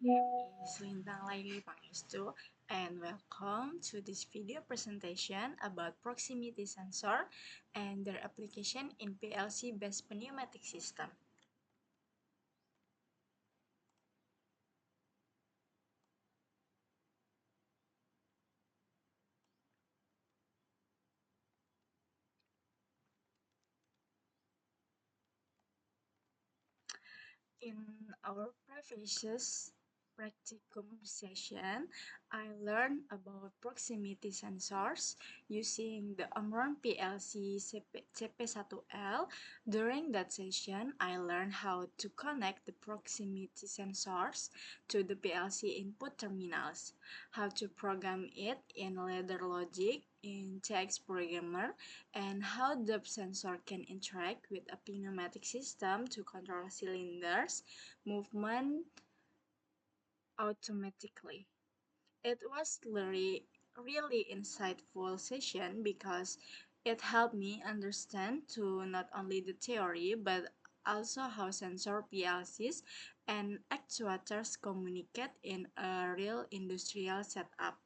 name is Lintang Laili Pangestu and welcome to this video presentation about proximity sensor and their application in PLC-based pneumatic system. In our previous practicum session, I learned about proximity sensors using the Omron PLC CP1L. During that session, I learned how to connect the proximity sensors to the PLC input terminals, how to program it in ladder logic in TX programmer, and how the sensor can interact with a pneumatic system to control cylinders movement automatically. It was really insightful session because it helped me understand to not only the theory but also how sensor PLCs and actuators communicate in a real industrial setup.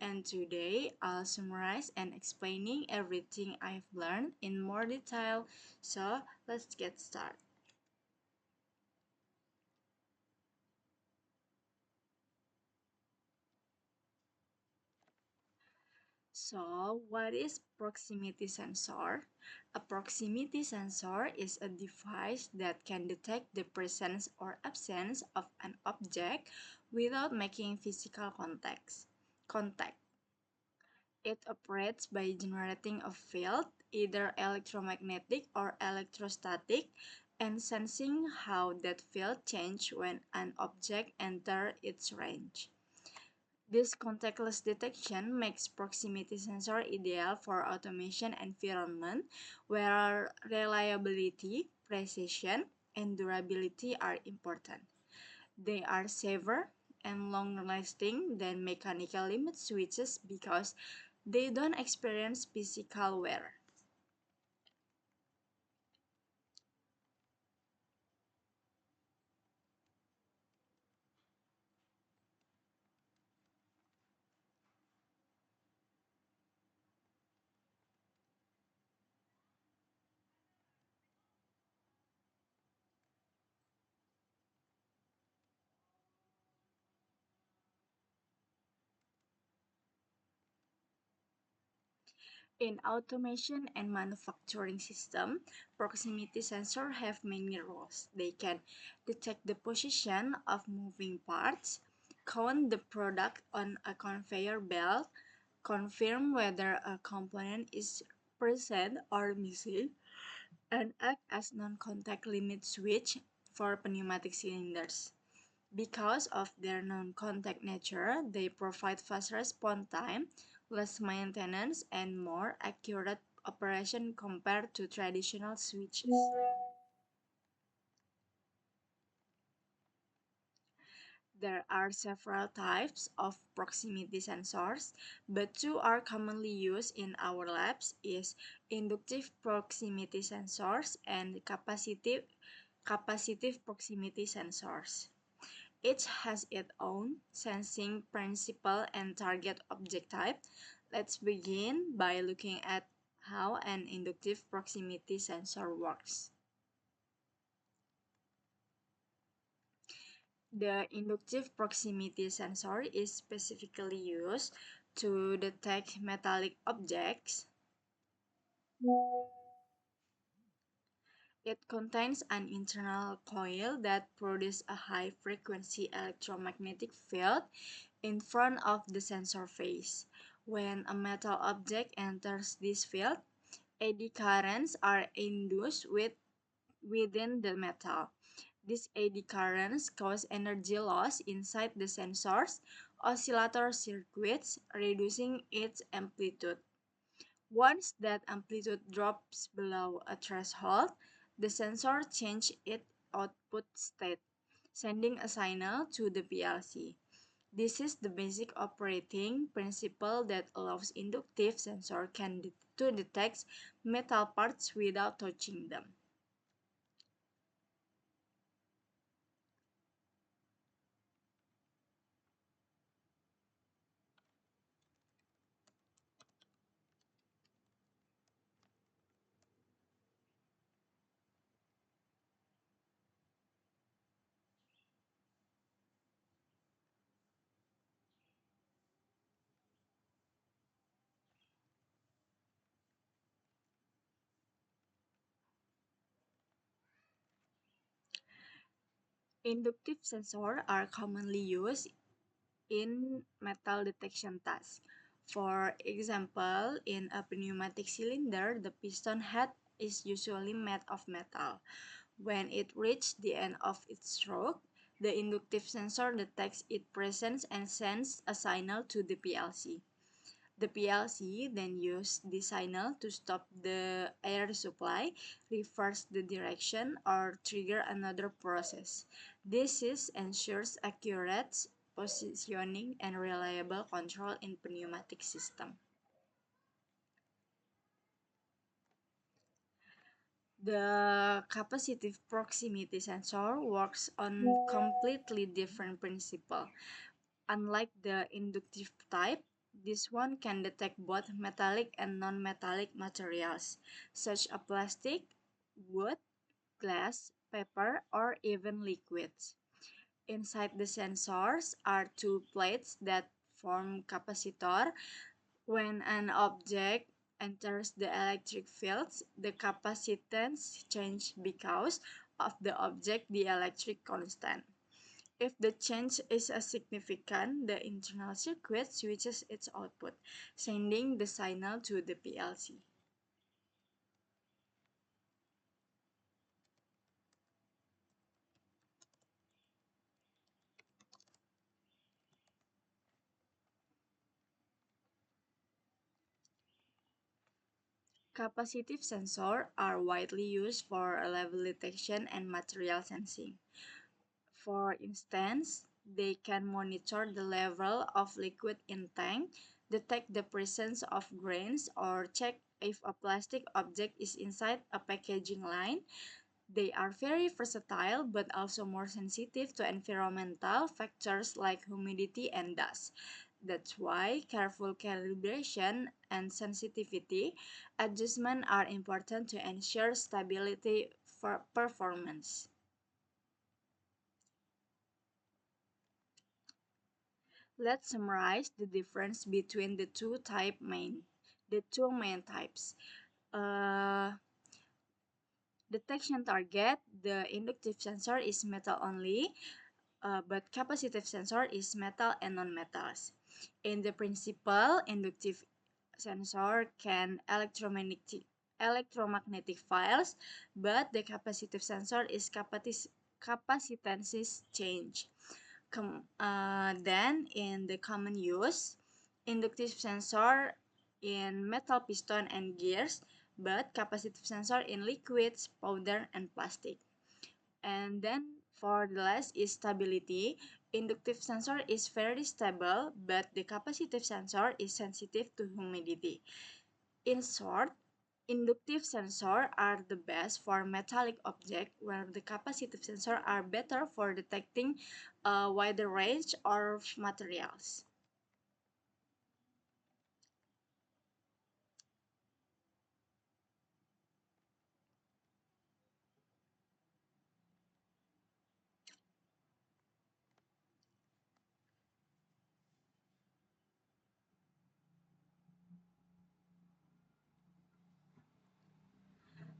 And today I'll summarize and explaining everything I've learned in more detail. So let's get started. So, what is proximity sensor? A proximity sensor is a device that can detect the presence or absence of an object without making physical contact. It operates by generating a field, either electromagnetic or electrostatic, and sensing how that field changes when an object enters its range. This contactless detection makes proximity sensor ideal for automation environment where reliability, precision, and durability are important. They are safer and long-lasting than mechanical limit switches because they don't experience physical wear. In automation and manufacturing system, proximity sensors have many roles. They can detect the position of moving parts, count the product on a conveyor belt, confirm whether a component is present or missing, and act as non-contact limit switch for pneumatic cylinders. Because of their non-contact nature, they provide fast response time, less maintenance, and more accurate operation compared to traditional switches. There are several types of proximity sensors, but two are commonly used in our labs is inductive proximity sensors and capacitive proximity sensors. Each has its own sensing principle and target object type. Let's begin by looking at how an inductive proximity sensor works. The inductive proximity sensor is specifically used to detect metallic objects. It contains an internal coil that produces a high-frequency electromagnetic field in front of the sensor face. When a metal object enters this field, eddy currents are induced within the metal. These eddy currents cause energy loss inside the sensor's oscillator circuits, reducing its amplitude. Once that amplitude drops below a threshold, the sensor changes its output state, sending a signal to the PLC. This is the basic operating principle that allows inductive sensor to detect metal parts without touching them. Inductive sensors are commonly used in metal detection tasks. For example, in a pneumatic cylinder, the piston head is usually made of metal. When it reaches the end of its stroke, the inductive sensor detects its presence and sends a signal to the PLC. The PLC then uses the signal to stop the air supply, reverse the direction, or trigger another process. Ensures accurate positioning and reliable control in pneumatic system. The capacitive proximity sensor works on completely different principle. Unlike the inductive type, this one can detect both metallic and non-metallic materials, such as plastic, wood, glass, paper, or even liquids. Inside the sensors are two plates that form capacitor. When an object enters the electric fields, the capacitance changes because of the object the electric constant. If the change is a significant, the internal circuit switches its output, sending the signal to the PLC. Capacitive sensors are widely used for level detection and material sensing. For instance, they can monitor the level of liquid in tank, detect the presence of grains, or check if a plastic object is inside a packaging line. They are very versatile but also more sensitive to environmental factors like humidity and dust. That's why careful calibration and sensitivity adjustment are important to ensure stability for performance. Let's summarize the difference between the two main types. Uh, Detection target, the inductive sensor is metal only, but capacitive sensor is metal and non-metals. In the principle, inductive sensor can electromagnetic fields, but the capacitive sensor is capacitance change. Then in the common use, inductive sensor in metal piston and gears, but capacitive sensor in liquids, powder, and plastic. And then for the last is stability. Inductive sensor is very stable, but the capacitive sensor is sensitive to humidity. In short, inductive sensor are the best for metallic objects, while the capacitive sensor are better for detecting a wider range of materials.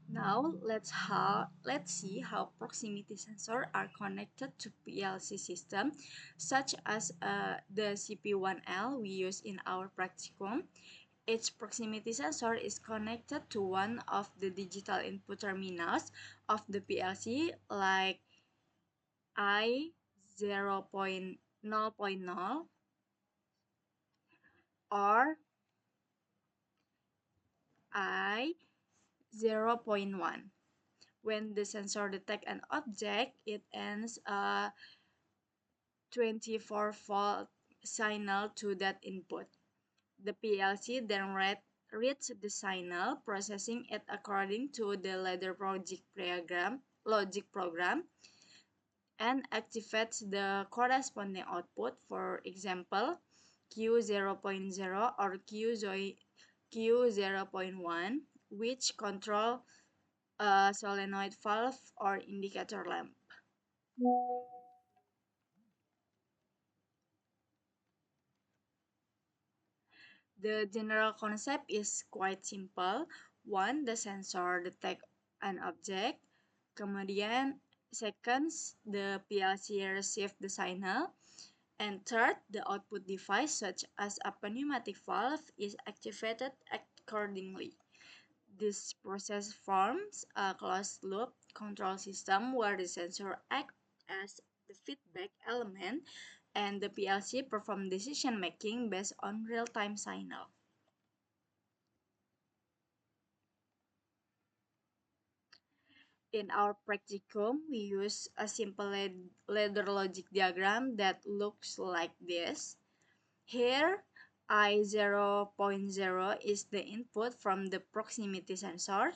Now let's see how proximity sensors are connected to PLC system, such as the CP1L we use in our practicum. Each proximity sensor is connected to one of the digital input terminals of the PLC, like I0.0.0 or I0.1. When the sensor detects an object, it ends a 24-volt signal to that input. The PLC then reads the signal, processing it according to the logic program, and activates the corresponding output, for example, Q0.0 or Q0.1, which control a solenoid valve or indicator lamp. The general concept is quite simple. One, the sensor detect an object. Kemudian Second, the PLC receives the signal. And third, the output device, such as a pneumatic valve, is activated accordingly. This process forms a closed-loop control system where the sensor acts as the feedback element and the PLC performs decision-making based on real-time signal. In our practicum, we use a simple ladder logic diagram that looks like this. Here, I0.0 is the input from the proximity sensor.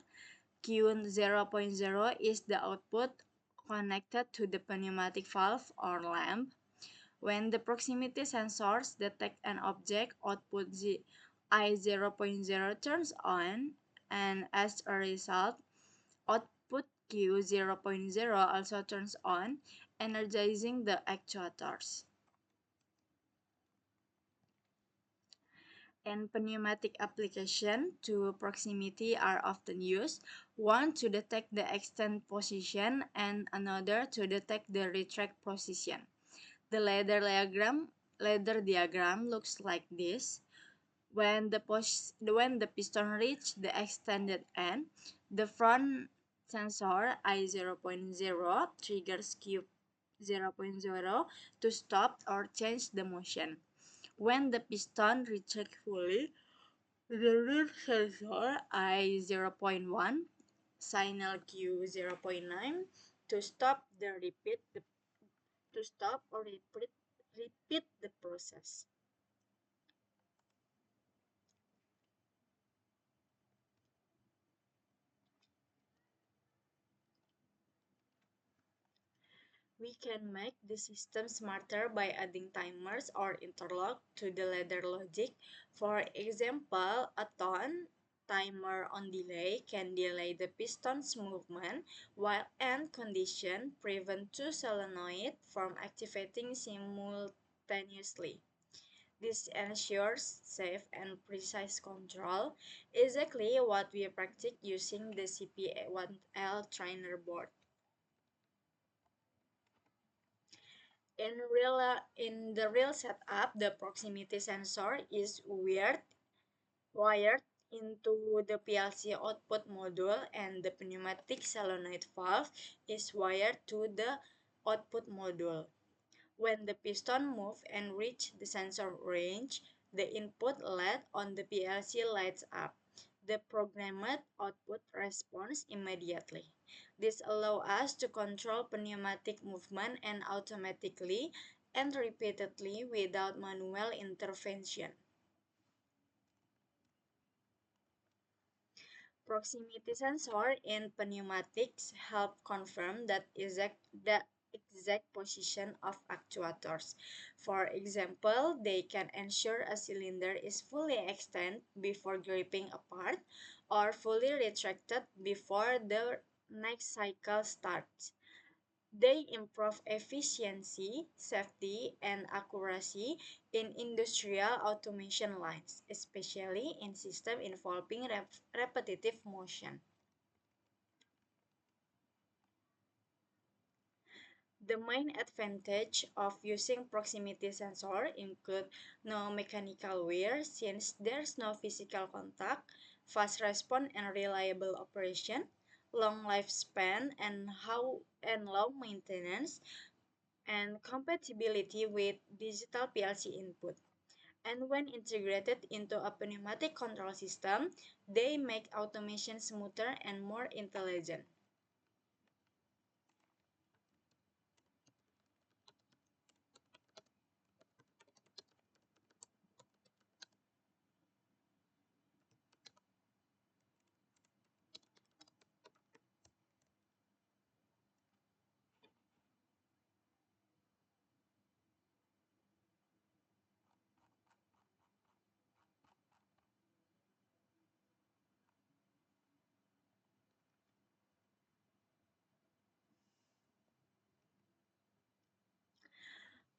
Q0.0 is the output connected to the pneumatic valve or lamp. When the proximity sensors detect an object, output I0.0 turns on, and as a result, output Q0.0 also turns on, energizing the actuators. In pneumatic application, two proximity are often used, one to detect the extend position and another to detect the retract position. The ladder diagram looks like this. When the piston reaches the extended end, the front sensor I0.0 triggers Q0.0 to stop or change the motion. When the piston retracts fully, the rear sensor I0.1 signal Q0.9 to stop to stop or repeat the process. We can make the system smarter by adding timers or interlock to the ladder logic. For example, a tone timer on delay can delay the piston's movement, while end condition prevent two solenoids from activating simultaneously. This ensures safe and precise control, exactly what we practice using the CP1L trainer board. In the real setup, the proximity sensor is wired into the PLC output module, and the pneumatic solenoid valve is wired to the output module. When the piston moves and reach the sensor range, the input LED on the PLC lights up. The programmed output responds immediately. This allows us to control pneumatic movement and automatically and repeatedly without manual intervention. Proximity sensor in pneumatics help confirm the exact position of actuators. For example, they can ensure a cylinder is fully extended before gripping a part or fully retracted before the next cycle starts. They improve efficiency, safety, and accuracy in industrial automation lines, especially in systems involving repetitive motion. The main advantage of using proximity sensor include no mechanical wear since there's no physical contact, fast response and reliable operation, long lifespan and low maintenance, and compatibility with digital PLC input. And when integrated into a pneumatic control system, they make automation smoother and more intelligent.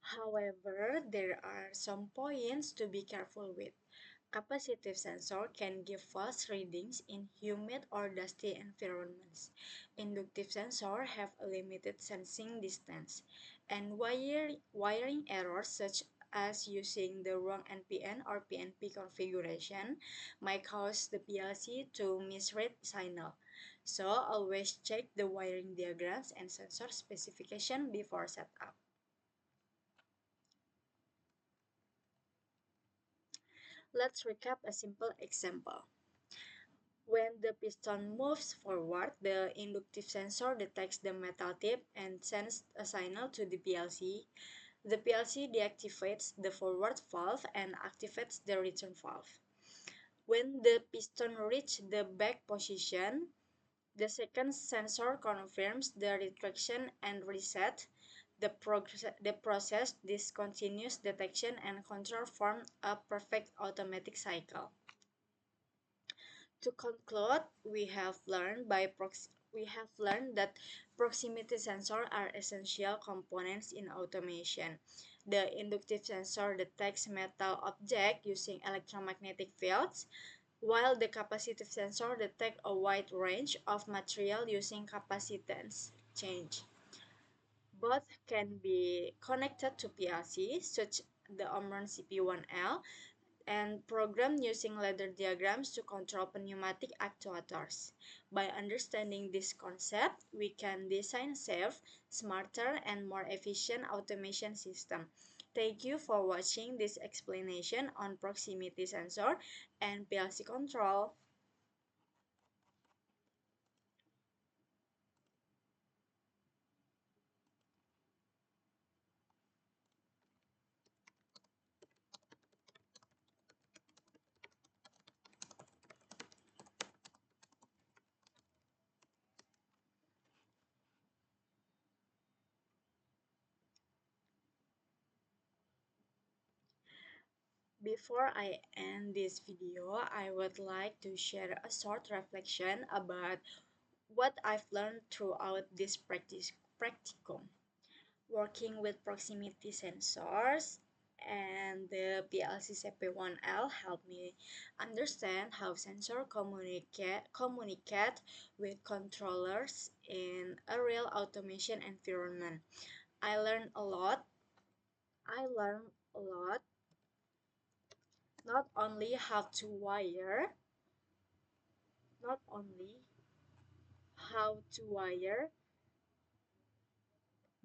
However, there are some points to be careful with. Capacitive sensor can give false readings in humid or dusty environments. Inductive sensor have a limited sensing distance, and wiring errors such as using the wrong NPN or PNP configuration might cause the PLC to misread signal. So always check the wiring diagrams and sensor specification before setup. Let's recap a simple example. When the piston moves forward, the inductive sensor detects the metal tip and sends a signal to the PLC. The PLC deactivates the forward valve and activates the return valve. When the piston reaches the back position, the second sensor confirms the retraction and reset. The process discontinues detection and control form a perfect automatic cycle. To conclude, we have learned that proximity sensors are essential components in automation. The inductive sensor detects metal objects using electromagnetic fields, while the capacitive sensor detects a wide range of material using capacitance change. Both can be connected to PLC, such the Omron CP1L, and programmed using ladder diagrams to control pneumatic actuators. By understanding this concept, we can design safe, smarter, and more efficient automation system. Thank you for watching this explanation on proximity sensor and PLC control. Before I end this video, I would like to share a short reflection about what I've learned throughout this practicum. Working with proximity sensors and the PLC CP1L helped me understand how sensors communicate with controllers in a real automation environment. I learned a lot. I learned a lot, not only how to wire, not only how to wire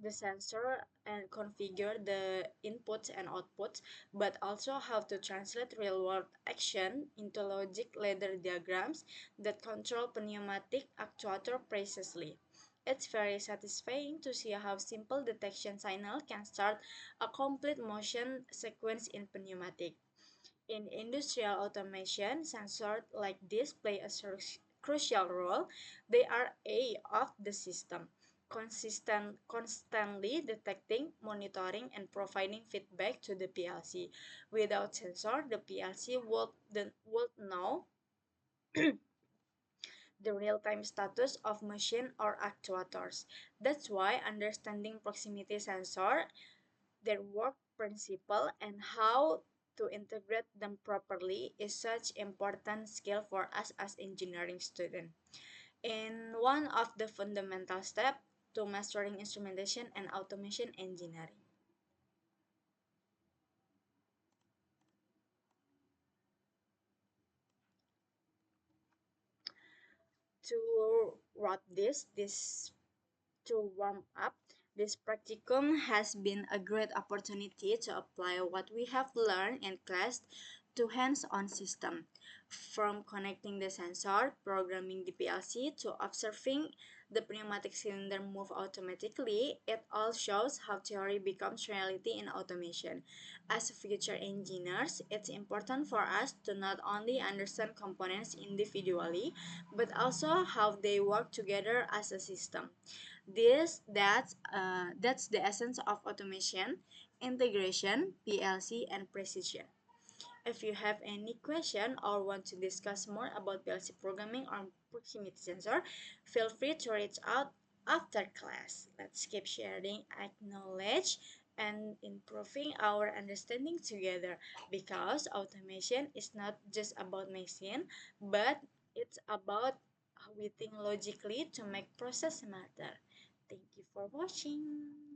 the sensor and configure the inputs and outputs, but also how to translate real-world action into logic ladder diagrams that control pneumatic actuator precisely. It's very satisfying to see how simple detection signal can start a complete motion sequence in pneumatic. In industrial automation, sensors like this play a crucial role. They are a of the system, constantly detecting, monitoring, and providing feedback to the PLC. Without sensor, the PLC would know the real-time status of machine or actuators. That's why understanding proximity sensor, their work principle, and how to integrate them properly is such important skill for us as engineering students. In one of the fundamental steps to mastering instrumentation and automation engineering. To wrap this to warm up, this practicum has been a great opportunity to apply what we have learned in class to hands-on system. From connecting the sensor, programming the PLC, to observing the pneumatic cylinder move automatically, it all shows how theory becomes reality in automation. As future engineers, it's important for us to not only understand components individually, but also how they work together as a system. That's the essence of automation, integration, PLC, and precision. If you have any question or want to discuss more about PLC programming or proximity sensor, feel free to reach out after class. Let's keep sharing, acknowledge, and improving our understanding together, because automation is not just about machine, but it's about how we think logically to make process smarter. Thank you for watching.